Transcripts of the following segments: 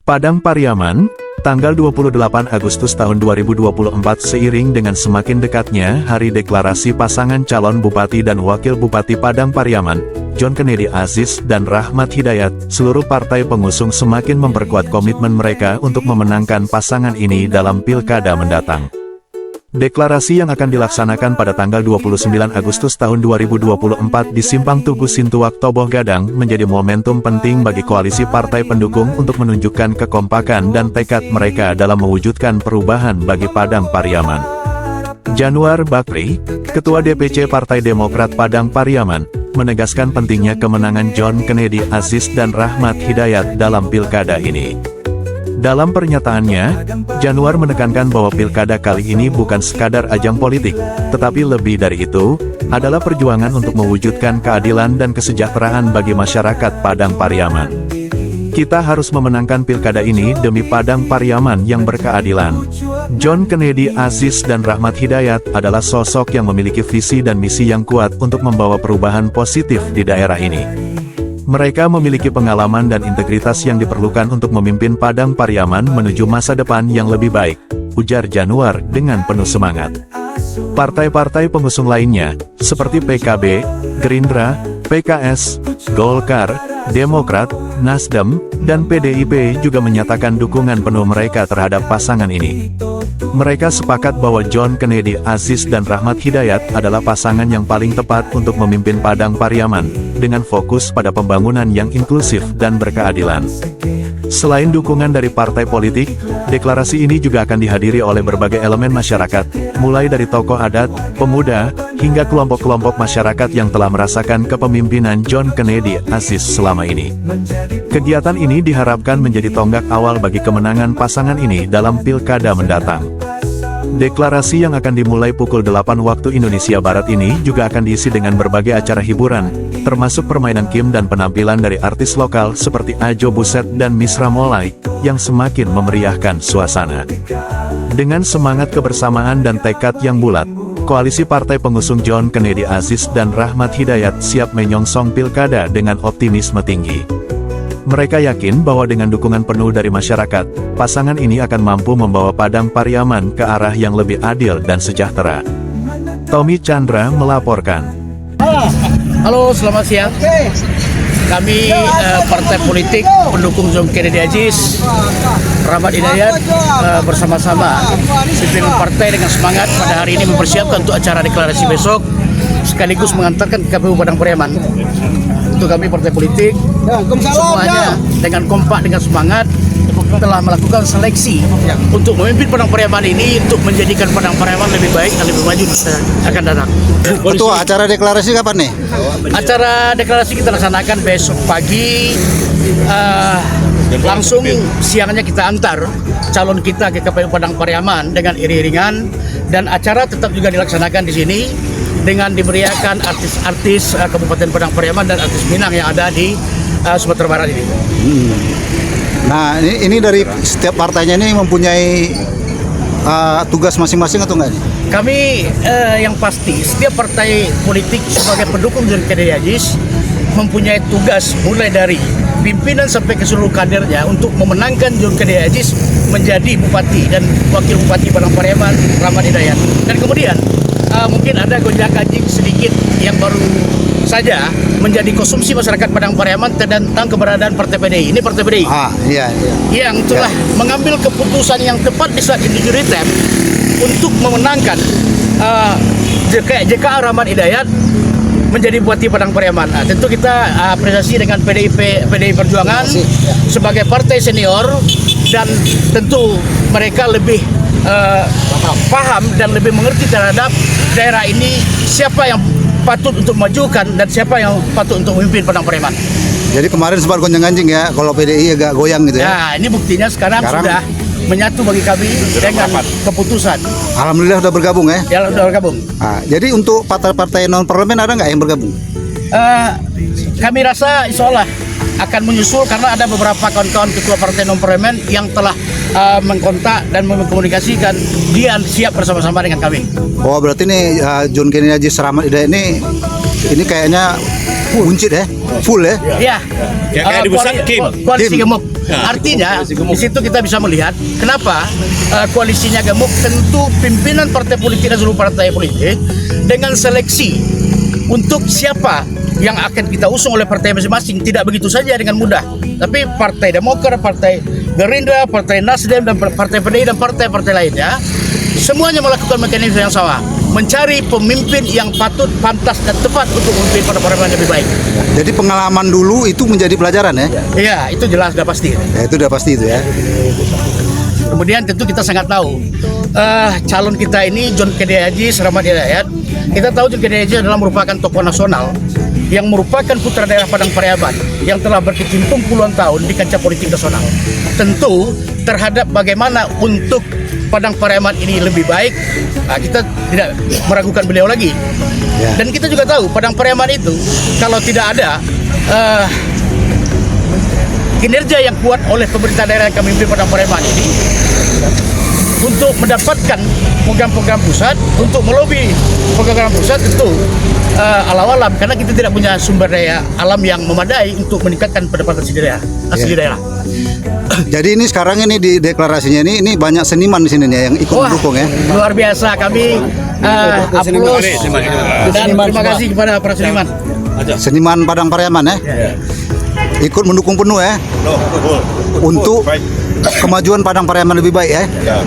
Padang Pariaman, tanggal 28 Agustus tahun 2024 seiring dengan semakin dekatnya Hari Deklarasi Pasangan Calon Bupati dan Wakil Bupati Padang Pariaman, John Kennedy Aziz dan Rahmat Hidayat, seluruh partai pengusung semakin memperkuat komitmen mereka untuk memenangkan pasangan ini dalam pilkada mendatang. Deklarasi yang akan dilaksanakan pada tanggal 29 Agustus tahun 2024 di Simpang Tugu Sintuak Toboh Gadang menjadi momentum penting bagi koalisi partai pendukung untuk menunjukkan kekompakan dan tekad mereka dalam mewujudkan perubahan bagi Padang Pariaman. Januar Bakri, Ketua DPC Partai Demokrat Padang Pariaman, menegaskan pentingnya kemenangan John Kennedy Aziz dan Rahmat Hidayat dalam pilkada ini. Dalam pernyataannya, Januar menekankan bahwa pilkada kali ini bukan sekadar ajang politik, tetapi lebih dari itu, adalah perjuangan untuk mewujudkan keadilan dan kesejahteraan bagi masyarakat Padang Pariaman. Kita harus memenangkan pilkada ini demi Padang Pariaman yang berkeadilan. John Kennedy Aziz dan Rahmat Hidayat adalah sosok yang memiliki visi dan misi yang kuat untuk membawa perubahan positif di daerah ini. Mereka memiliki pengalaman dan integritas yang diperlukan untuk memimpin Padang Pariaman menuju masa depan yang lebih baik, ujar Januar dengan penuh semangat. Partai-partai pengusung lainnya, seperti PKB, Gerindra, PKS, Golkar, Demokrat, Nasdem, dan PDIP juga menyatakan dukungan penuh mereka terhadap pasangan ini. Mereka sepakat bahwa John Kennedy Aziz dan Rahmat Hidayat adalah pasangan yang paling tepat untuk memimpin Padang Pariaman, dengan fokus pada pembangunan yang inklusif dan berkeadilan. Selain dukungan dari partai politik, deklarasi ini juga akan dihadiri oleh berbagai elemen masyarakat, mulai dari tokoh adat, pemuda, hingga kelompok-kelompok masyarakat yang telah merasakan kepemimpinan John Kennedy Aziz selama ini. Kegiatan ini diharapkan menjadi tonggak awal bagi kemenangan pasangan ini dalam pilkada mendatang. Deklarasi yang akan dimulai pukul 8 waktu Indonesia Barat ini juga akan diisi dengan berbagai acara hiburan, termasuk permainan game dan penampilan dari artis lokal seperti Ajo Buset dan Misra Molai, yang semakin memeriahkan suasana. Dengan semangat kebersamaan dan tekad yang bulat, koalisi partai pengusung John Kennedy Aziz dan Rahmat Hidayat siap menyongsong pilkada dengan optimisme tinggi. Mereka yakin bahwa dengan dukungan penuh dari masyarakat, pasangan ini akan mampu membawa Padang Pariaman ke arah yang lebih adil dan sejahtera. Tommy Chandra melaporkan. Halo, selamat siang. Kami partai politik pendukung John Kennedy Aziz, Rahmat Hidayat, bersama-sama pimpinan partai dengan semangat pada hari ini mempersiapkan untuk acara deklarasi besok, sekaligus mengantarkan ke KPU Padang Pariaman. Untuk kami partai politik, semuanya dengan kompak, dengan semangat, telah melakukan seleksi untuk memimpin Padang Pariaman ini untuk menjadikan Padang Pariaman lebih baik dan lebih maju akan datang. Ketua, acara deklarasi kapan nih? Acara deklarasi kita laksanakan besok pagi, langsung siangnya kita antar calon kita ke KPU Padang Pariaman dengan iring-iringan, dan acara tetap juga dilaksanakan di sini dengan diberiakan artis-artis Kabupaten Padang Pariaman dan artis Minang yang ada di Sumatera Barat ini. Nah, ini dari setiap partainya ini mempunyai tugas masing-masing atau enggak? Kami yang pasti setiap partai politik sebagai pendukung John Kennedy Aziz mempunyai tugas mulai dari pimpinan sampai ke seluruh kadernya untuk memenangkan John Kennedy Aziz menjadi bupati dan wakil bupati Padang Pariaman, Rahmat Hidayat. Dan kemudian mungkin ada gonjang-ganjing sedikit yang baru saja menjadi konsumsi masyarakat Padang Pariaman tentang keberadaan Partai PDI. Ini Partai PDI. Iya. Yang telah mengambil keputusan yang tepat di saat injury time untuk memenangkan JKA Rahmat Hidayat menjadi bupati Padang Pariaman. Tentu kita apresiasi dengan PDI Perjuangan sebagai partai senior, dan tentu mereka lebih paham dan lebih mengerti terhadap daerah ini, siapa yang patut untuk majukan dan siapa yang patut untuk memimpin Padang Pariaman. Jadi kemarin sempat gonjang-ganjing ya, kalau PDI agak goyang gitu ya. Nah, ini buktinya sekarang sudah menyatu bagi kami dengan keputusan. Alhamdulillah sudah bergabung ya. Ya, sudah bergabung. Jadi untuk partai-partai non parlemen ada nggak yang bergabung? Kami rasa insya Allah akan menyusul, karena ada beberapa kawan-kawan ketua partai non parlemen yang telah mengkontak dan mengkomunikasikan dia siap bersama-sama dengan kami. Oh, berarti ini John Kennedy Aziz Rahmat Hidayat ini kayaknya buncit ya, full ya. Iya. Kayak di pusat Kim. Koalisi gemuk. Artinya di situ kita bisa melihat kenapa koalisinya gemuk. Tentu pimpinan partai politik dan seluruh partai politik dengan seleksi untuk siapa yang akan kita usung oleh partai masing-masing tidak begitu saja dengan mudah. Tapi Partai Demokrat, Partai Gerindra, Partai Nasdem dan Partai PDI dan partai-partai lainnya semuanya melakukan mekanisme yang sama, mencari pemimpin yang patut, pantas dan tepat untuk memimpin pada parlemen lebih baik. Jadi pengalaman dulu itu menjadi pelajaran ya? Iya, itu jelas sudah pasti. Ya itu udah pasti itu ya. Kemudian tentu kita sangat tahu calon kita ini John Kennedy Aziz Rahmat Hidayat. Kita tahu John Kennedy Aziz adalah merupakan tokoh nasional yang merupakan putra daerah Padang Pariaman yang telah berkecimpung puluhan tahun di kancah politik nasional. Tentu terhadap bagaimana untuk Padang Pariaman ini lebih baik, kita tidak meragukan beliau lagi. Ya. Dan kita juga tahu Padang Pariaman itu kalau tidak ada kinerja yang kuat oleh pemerintah daerah yang kami pimpin Padang Pariaman ini untuk mendapatkan program-program pusat, untuk melobi program pusat tentu alam-alam, karena kita tidak punya sumber daya alam yang memadai untuk meningkatkan pendapatan asli daerah. Jadi ini sekarang ini di deklarasinya ini banyak seniman di sini nih yang ikut mendukung ya. Luar biasa, kami aplaus dan terima kasih kepada para seniman. Seniman Padang Pariaman ya. Ikut mendukung penuh ya. Untuk kemajuan Padang Pariaman lebih baik ya. Ya.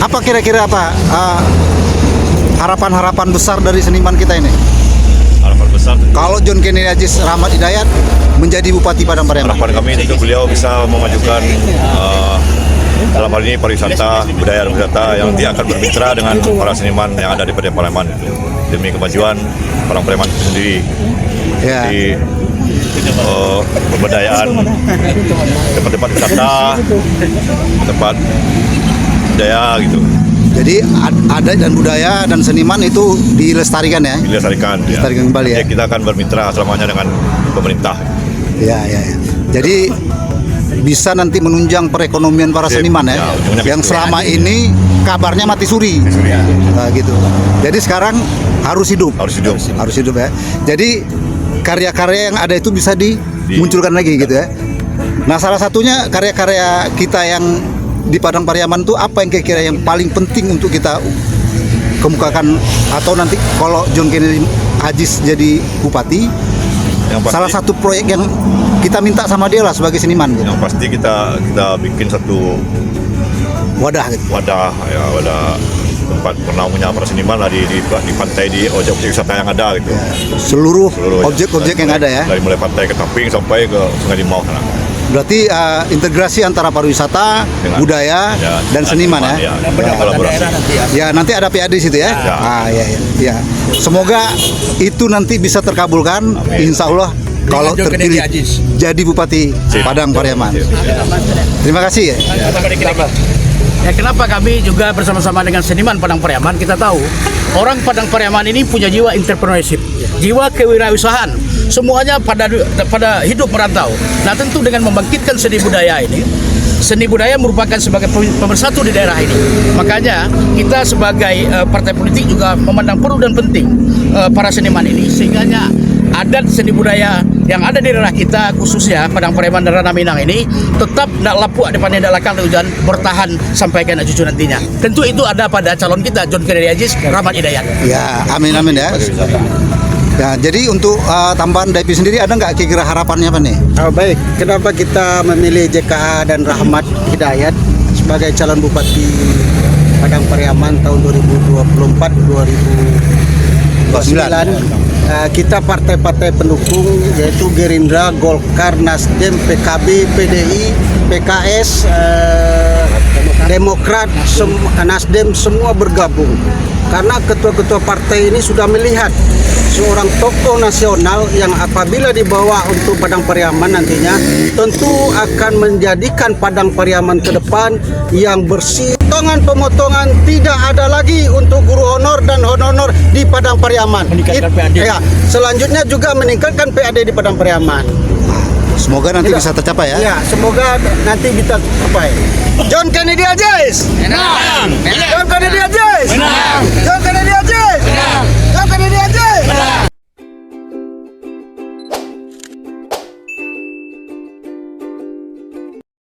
Apa kira-kira harapan-harapan besar dari seniman kita ini? Harapan besar Kalau John Kennedy Aziz Rahmat Hidayat menjadi Bupati Padang Pariaman. harapan kami itu beliau bisa memajukan dalam hal ini pariwisata, budaya dan wisata yang nanti akan bermitra dengan para seniman yang ada di Padang Pariaman itu demi kemajuan Padang Pariaman itu sendiri. Ya. Di pemberdayaan tempat-tempat wisata, tempat budaya gitu. Jadi adat dan budaya dan seniman itu dilestarikan ya. Dilestarikan. Dilestarikan kembali ya. Jadi kita akan bermitra selamanya dengan pemerintah. Ya. Jadi bisa nanti menunjang perekonomian para seniman ya, yang selama ini kabarnya mati suri. Nah, gitu. Jadi sekarang harus hidup ya. Jadi karya-karya yang ada itu bisa dimunculkan lagi gitu ya. Nah, salah satunya karya-karya kita yang di Padang Pariaman itu apa yang kira-kira yang paling penting untuk kita kemukakan, atau nanti kalau John Kennedy Aziz jadi bupati, salah satu proyek yang kita minta sama dia lah sebagai seniman gitu. Yang pasti kita bikin satu wadah gitu. wadah tempat bernaungnya para seniman lah di pantai, di objek-objek wisata yang ada gitu. Seluruh objek-objek yang ada ya. Dari mulai pantai ke Tamping sampai ke Sungai Limau sana. Berarti integrasi antara pariwisata, budaya dan seniman ya. Kolaborasi. Ya, nanti ada PAD di situ ya. Ya. Semoga itu nanti bisa terkabulkan. Insya Allah kalau terpilih jadi Bupati Padang Pariaman. Terima kasih ya. Ya, kenapa kami juga bersama-sama dengan seniman Padang Pariaman, kita tahu orang Padang Pariaman ini punya jiwa entrepreneurship, jiwa kewirausahaan, semuanya pada hidup merantau. Nah, tentu dengan membangkitkan seni budaya ini, seni budaya merupakan sebagai pemersatu di daerah ini. Makanya kita sebagai partai politik juga memandang perlu dan penting para seniman ini, sehingga adat seni budaya yang ada di daerah kita, khususnya Padang Pariaman dan Ranah Minang ini tetap tidak lapuk depan tidak lakang dan bertahan sampai ke anak cucu nantinya. Tentu itu ada pada calon kita John Kennedy Aziz Rahmat Hidayat. Ya, amin ya. Ya, jadi untuk tambahan Daipi sendiri ada nggak kira-kira harapannya apa nih? Baik, kenapa kita memilih JKA dan Rahmat Hidayat sebagai calon Bupati Padang Pariaman tahun 2024-2029? Kita partai-partai pendukung yaitu Gerindra, Golkar, Nasdem, PKB, PDI, PKS, Demokrat, Nasdem semua bergabung. Karena ketua-ketua partai ini sudah melihat seorang tokoh nasional yang apabila dibawa untuk Padang Pariaman nantinya tentu akan menjadikan Padang Pariaman ke depan yang bersih. Pemotongan tidak ada lagi untuk guru honor dan honor di Padang Pariaman. Meningkatkan PAD. Ya, selanjutnya juga meningkatkan PAD di Padang Pariaman. Semoga nanti bisa tercapai ya. Ya, semoga nanti bisa tercapai. John Kennedy Aziz.